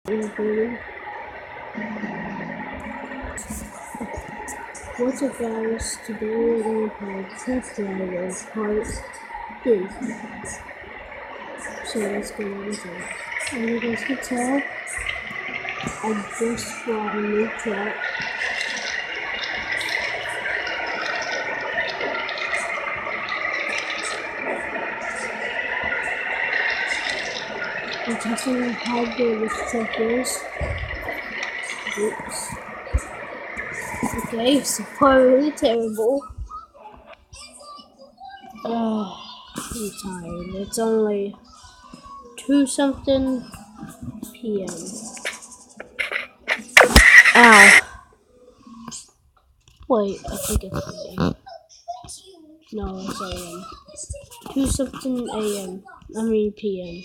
What's up guys, today we're going to play Truck Drivers Part 3. So let's get into it. As you guys can tell, I just bought a new truck. I'm testing out how good this truck is. Oops. Okay, it's totally terrible. I'm tired. It's only 2-something p.m. Ow. Wait, I think it's p.m. No, it's a.m. 2-something a.m. I mean p.m.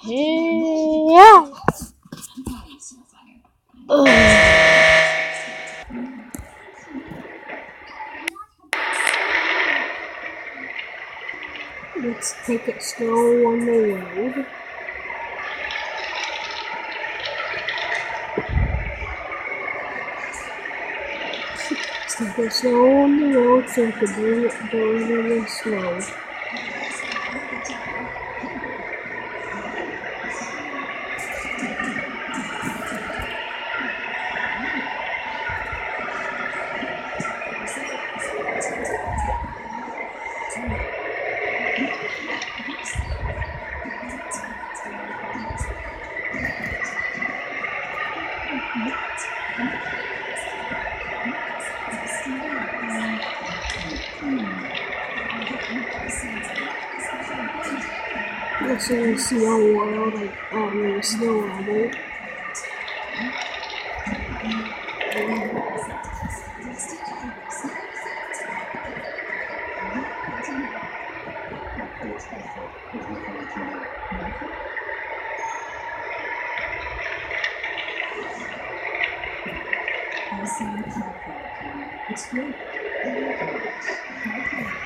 Yeah. Let's take it slow on the road. Let's take it slow on the road so we can bring it down really slow. This is a snow world, like snow level.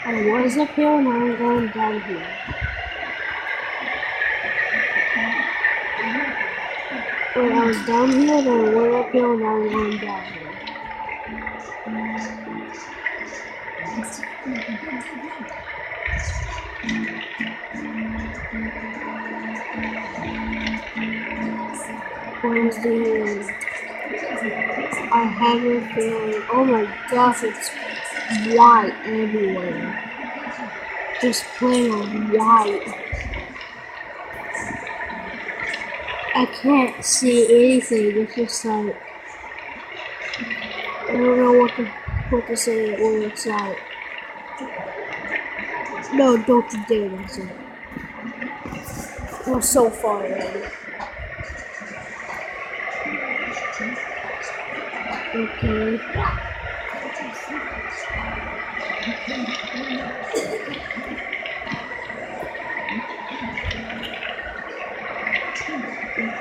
I was up here and I'm going down here. Wait, I was down here, then I went up here and now I'm going down here. Where's the end? I have a feeling. Oh my gosh, it's white everywhere. Just plain on white. I can't see anything. It's just like I don't know what to say or it's like. No, don't you dare that's it. We're so far away. Okay.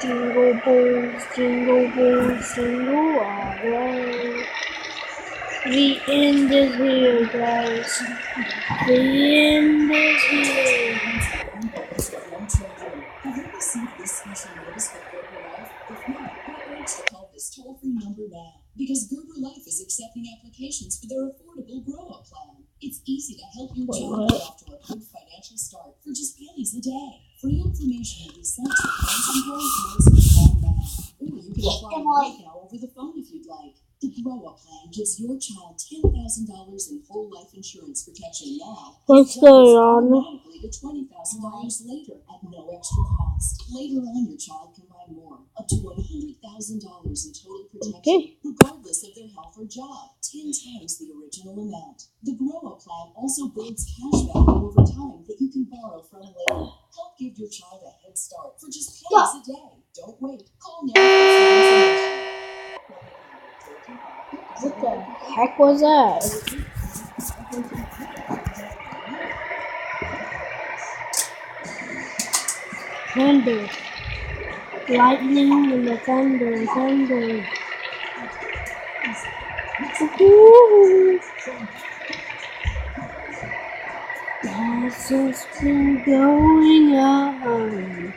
Jingle bells, jingle all the way. The end is here, guys. The end is here. Have you received this special notice from Gerber Life? If not, I urge to call this toll-free number now, because Gerber Life is accepting applications for their affordable grow-up plan. It's easy to help your child get off to a good financial start for just pennies a day. Free information will be sent to parents and grandparents who call now. Or you can apply right now over the phone if you'd like. The Grow-Up Plan gives your child $10,000 in whole life insurance protection now. What's going on? Automatically to $20,000 later at no extra cost. Later on, your child can buy more, up to $100,000 in total protection, regardless of their health or job, 10 times the original amount. The Grow-Up Plan also builds cash value over time that you can borrow from later. Help give your child a head start for just pennies a day. Don't wait. Call now for information. What the heck was that? Thunder. Lightning and the thunder. That's just been going on.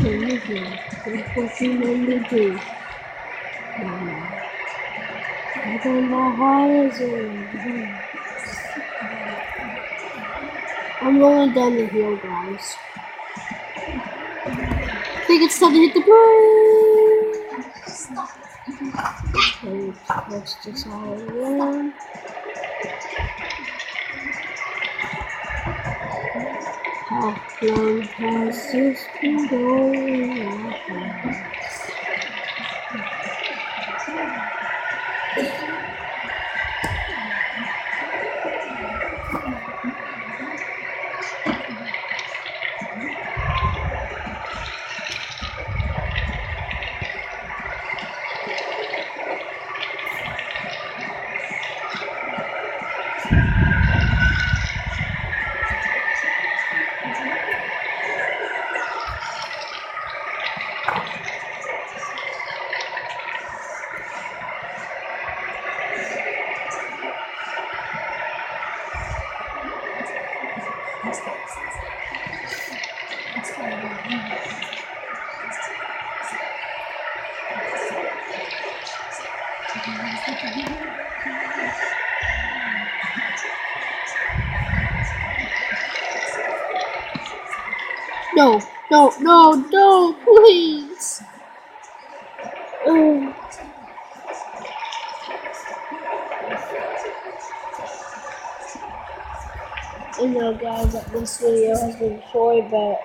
anything. That's what you meant to do. I don't know how is it. I'm rolling down the hill, guys. I think it's time to hit the brakes. Okay, let's just all around. How long has this been going on? No, no, no, no, please. I know, guys, that this video has been short, but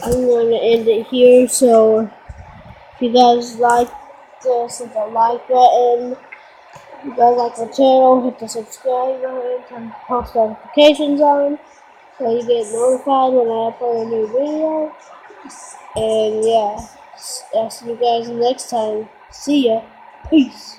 I'm going to end it here. So, if you guys like this, hit the like button. If you guys like the channel, hit the subscribe button, turn post notifications on so you get notified when I upload a new video. And yeah, I'll see you guys next time. See ya. Peace.